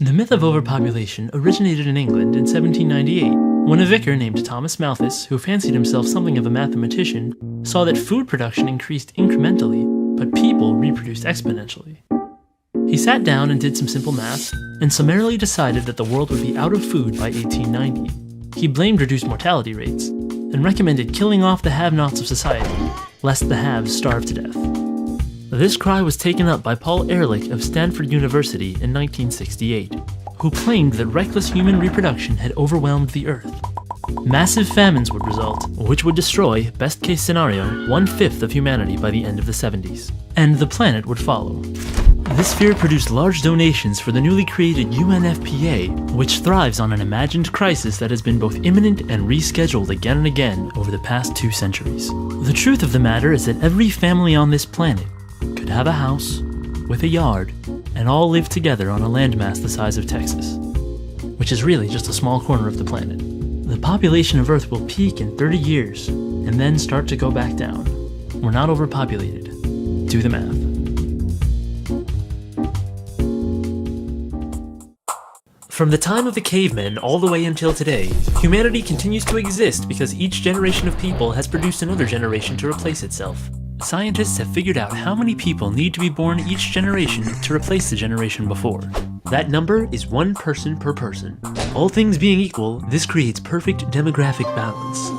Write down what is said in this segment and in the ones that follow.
The myth of overpopulation originated in England in 1798, when a vicar named Thomas Malthus, who fancied himself something of a mathematician, saw that food production increased incrementally, but people reproduced exponentially. He sat down and did some simple math, and summarily decided that the world would be out of food by 1890. He blamed reduced mortality rates, and recommended killing off the have-nots of society, lest the haves starve to death. This cry was taken up by Paul Ehrlich of Stanford University in 1968, who claimed that reckless human reproduction had overwhelmed the Earth. Massive famines would result, which would destroy, best-case scenario, 1/5 of humanity by the end of the 70s, and the planet would follow. This fear produced large donations for the newly created UNFPA, which thrives on an imagined crisis that has been both imminent and rescheduled again and again over the past 2 centuries. The truth of the matter is that every family on this planet could have a house with a yard and all live together on a landmass the size of Texas, which is really just a small corner of the planet. The population of Earth will peak in 30 years and then start to go back down. We're not overpopulated. Do the math. From the time of the cavemen all the way until today, humanity continues to exist because each generation of people has produced another generation to replace itself. Scientists have figured out how many people need to be born each generation to replace the generation before. That number is 1 person per person. All things being equal, this creates perfect demographic balance.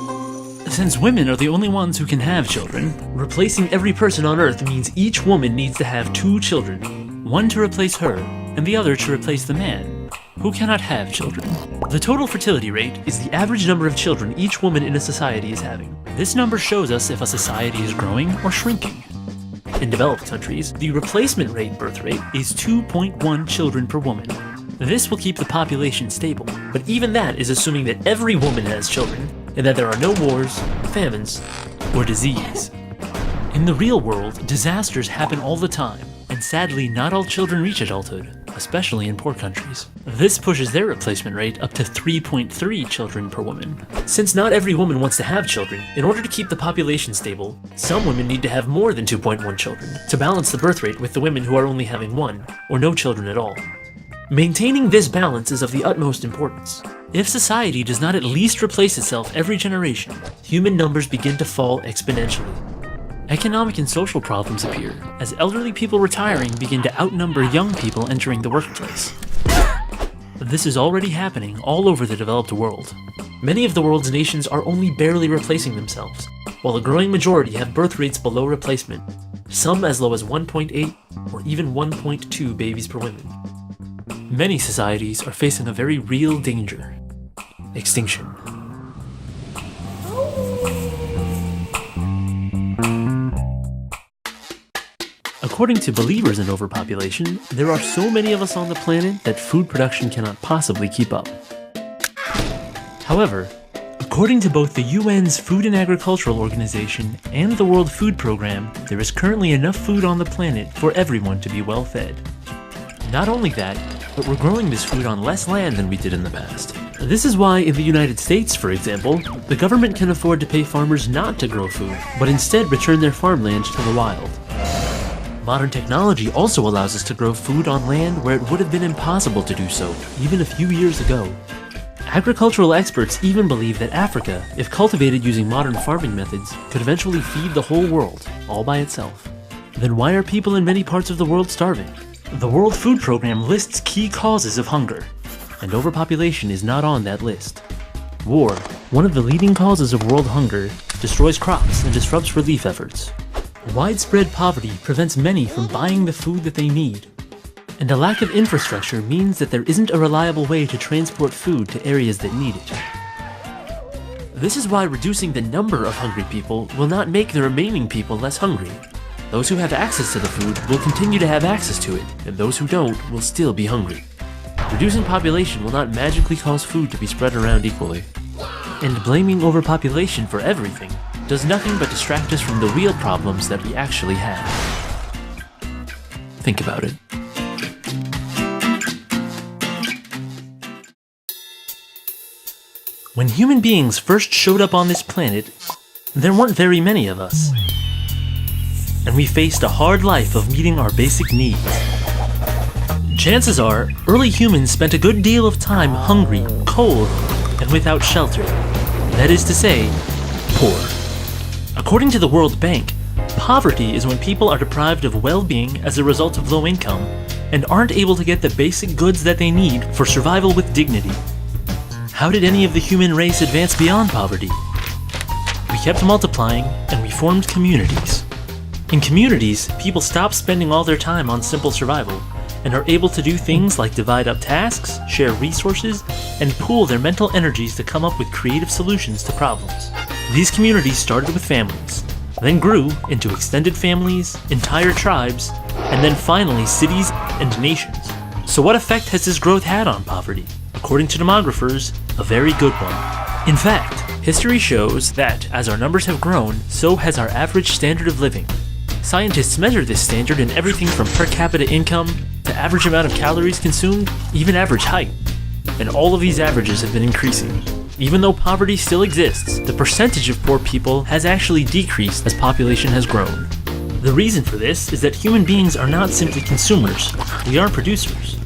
Since women are the only ones who can have children, replacing every person on Earth means each woman needs to have 2 children, one to replace her, and the other to replace the man, who cannot have children. The total fertility rate is the average number of children each woman in a society is having. This number shows us if a society is growing or shrinking. In developed countries, the replacement rate birth rate is 2.1 children per woman. This will keep the population stable, but even that is assuming that every woman has children, and that there are no wars, famines, or disease. In the real world, disasters happen all the time, and sadly not all children reach adulthood, especially in poor countries. This pushes their replacement rate up to 3.3 children per woman. Since not every woman wants to have children, in order to keep the population stable, some women need to have more than 2.1 children to balance the birth rate with the women who are only having 1, or no children at all. Maintaining this balance is of the utmost importance. If society does not at least replace itself every generation, human numbers begin to fall exponentially. Economic and social problems appear, as elderly people retiring begin to outnumber young people entering the workplace. This is already happening all over the developed world. Many of the world's nations are only barely replacing themselves, while a growing majority have birth rates below replacement, some as low as 1.8 or even 1.2 babies per woman. Many societies are facing a very real danger: extinction. According to believers in overpopulation, there are so many of us on the planet that food production cannot possibly keep up. However, according to both the UN's Food and Agricultural Organization and the World Food Program, there is currently enough food on the planet for everyone to be well fed. Not only that, but we're growing this food on less land than we did in the past. This is why in the United States, for example, the government can afford to pay farmers not to grow food, but instead return their farmland to the wild. Modern technology also allows us to grow food on land where it would have been impossible to do so, even a few years ago. Agricultural experts even believe that Africa, if cultivated using modern farming methods, could eventually feed the whole world, all by itself. Then why are people in many parts of the world starving? The World Food Program lists key causes of hunger, and overpopulation is not on that list. War, one of the leading causes of world hunger, destroys crops and disrupts relief efforts. Widespread poverty prevents many from buying the food that they need, and a lack of infrastructure means that there isn't a reliable way to transport food to areas that need it. This is why reducing the number of hungry people will not make the remaining people less hungry. Those who have access to the food will continue to have access to it, and those who don't will still be hungry. Reducing population will not magically cause food to be spread around equally. And blaming overpopulation for everything does nothing but distract us from the real problems that we actually have. Think about it. When human beings first showed up on this planet, there weren't very many of us. And we faced a hard life of meeting our basic needs. Chances are, early humans spent a good deal of time hungry, cold, and without shelter. That is to say, poor. According to the World Bank, poverty is when people are deprived of well-being as a result of low income and aren't able to get the basic goods that they need for survival with dignity. How did any of the human race advance beyond poverty? We kept multiplying and we formed communities. In communities, people stop spending all their time on simple survival and are able to do things like divide up tasks, share resources, and pool their mental energies to come up with creative solutions to problems. These communities started with families, then grew into extended families, entire tribes, and then finally cities and nations. So what effect has this growth had on poverty? According to demographers, a very good one. In fact, history shows that as our numbers have grown, so has our average standard of living. Scientists measure this standard in everything from per capita income to average amount of calories consumed, even average height. And all of these averages have been increasing. Even though poverty still exists, the percentage of poor people has actually decreased as population has grown. The reason for this is that human beings are not simply consumers, we are producers.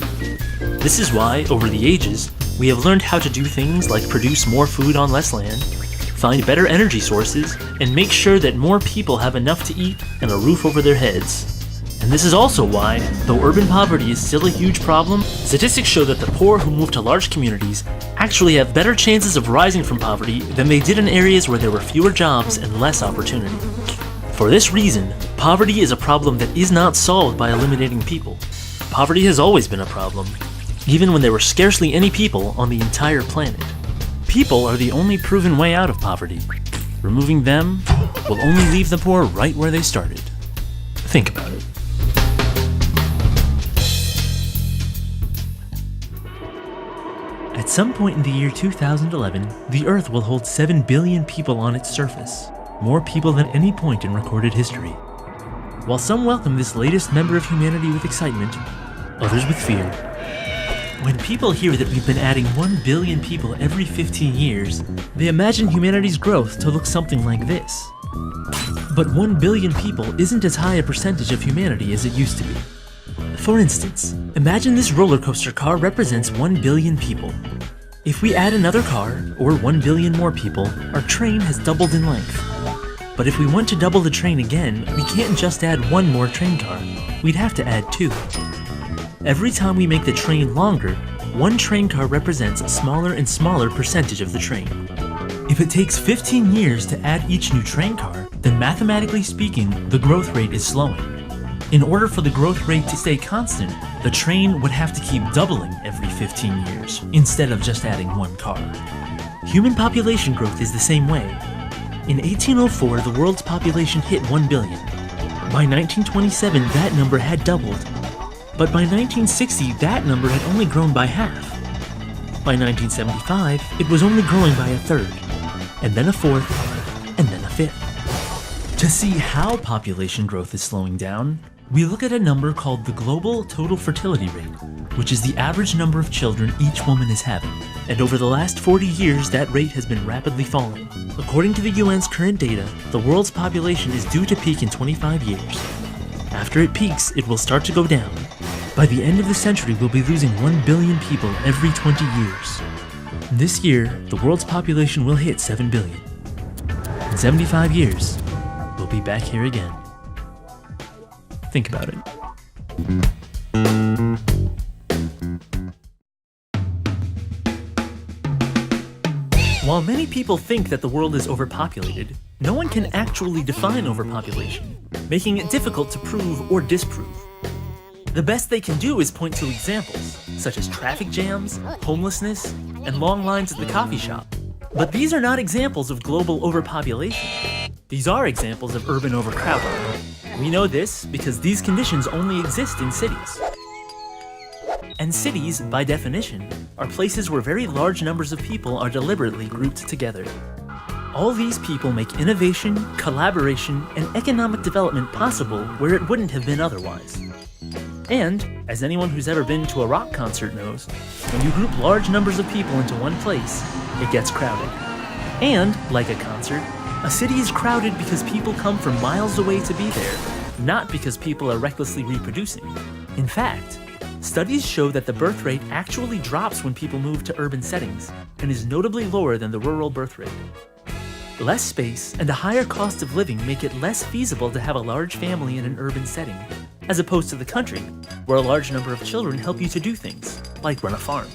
This is why, over the ages, we have learned how to do things like produce more food on less land, find better energy sources, and make sure that more people have enough to eat and a roof over their heads. And this is also why, though urban poverty is still a huge problem, statistics show that the poor who move to large communities actually have better chances of rising from poverty than they did in areas where there were fewer jobs and less opportunity. For this reason, poverty is a problem that is not solved by eliminating people. Poverty has always been a problem, even when there were scarcely any people on the entire planet. People are the only proven way out of poverty. Removing them will only leave the poor right where they started. Think about it. At some point in the year 2011, the Earth will hold 7 billion people on its surface, more people than any point in recorded history. While some welcome this latest member of humanity with excitement, others with fear. When people hear that we've been adding 1 billion people every 15 years, they imagine humanity's growth to look something like this. But 1 billion people isn't as high a percentage of humanity as it used to be. For instance, imagine this roller coaster car represents 1 billion people. If we add another car, or 1 billion more people, our train has doubled in length. But if we want to double the train again, we can't just add one more train car. We'd have to add 2. Every time we make the train longer, 1 train car represents a smaller and smaller percentage of the train. If it takes 15 years to add each new train car, then mathematically speaking, the growth rate is slowing. In order for the growth rate to stay constant, the train would have to keep doubling every 15 years, instead of just adding 1 car. Human population growth is the same way. In 1804, the world's population hit 1 billion. By 1927, that number had doubled. But by 1960, that number had only grown by half. By 1975, it was only growing by a third, and then a fourth, and then a fifth. To see how population growth is slowing down, we look at a number called the global total fertility rate, which is the average number of children each woman is having. And over the last 40 years, that rate has been rapidly falling. According to the UN's current data, the world's population is due to peak in 25 years. After it peaks, it will start to go down. By the end of the century, we'll be losing 1 billion people every 20 years. This year, the world's population will hit 7 billion. In 75 years, we'll be back here again. Think about it. While many people think that the world is overpopulated, no one can actually define overpopulation, making it difficult to prove or disprove. The best they can do is point to examples, such as traffic jams, homelessness, and long lines at the coffee shop. But these are not examples of global overpopulation. These are examples of urban overcrowding. We know this because these conditions only exist in cities. And cities, by definition, are places where very large numbers of people are deliberately grouped together. All these people make innovation, collaboration, and economic development possible where it wouldn't have been otherwise. And, as anyone who's ever been to a rock concert knows, when you group large numbers of people into one place, it gets crowded. And, like a concert, a city is crowded because people come from miles away to be there, not because people are recklessly reproducing. In fact, Studies show that the birth rate actually drops when people move to urban settings and is notably lower than the rural birth rate. Less space and a higher cost of living make it less feasible to have a large family in an urban setting, as opposed to the country, where a large number of children help you to do things, like run a farm.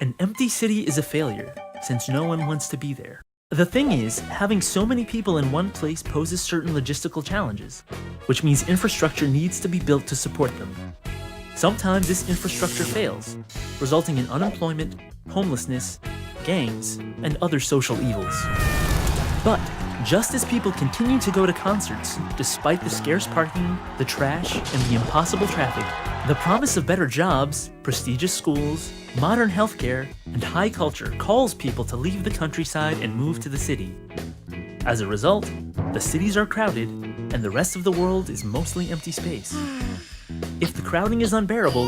An empty city is a failure, since no one wants to be there. The thing is, having so many people in one place poses certain logistical challenges, which means infrastructure needs to be built to support them. Sometimes this infrastructure fails, resulting in unemployment, homelessness, gangs, and other social evils. But just as people continue to go to concerts, despite the scarce parking, the trash, and the impossible traffic, the promise of better jobs, prestigious schools, modern healthcare, and high culture calls people to leave the countryside and move to the city. As a result, the cities are crowded, and the rest of the world is mostly empty space. If the crowding is unbearable,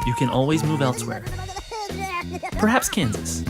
you can always move elsewhere. Perhaps Kansas.